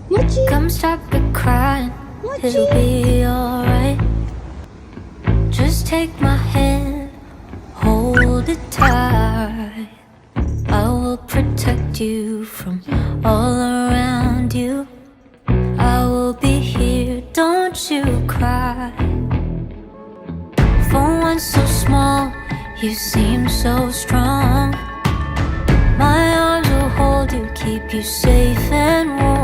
Come stop the crying, it'll be alright. Just take my hand, hold it tight. I will protect you from all around you. I will be here, don't you cry. For one so small, you seem so strong. My arms will hold you, keep you safe and warm.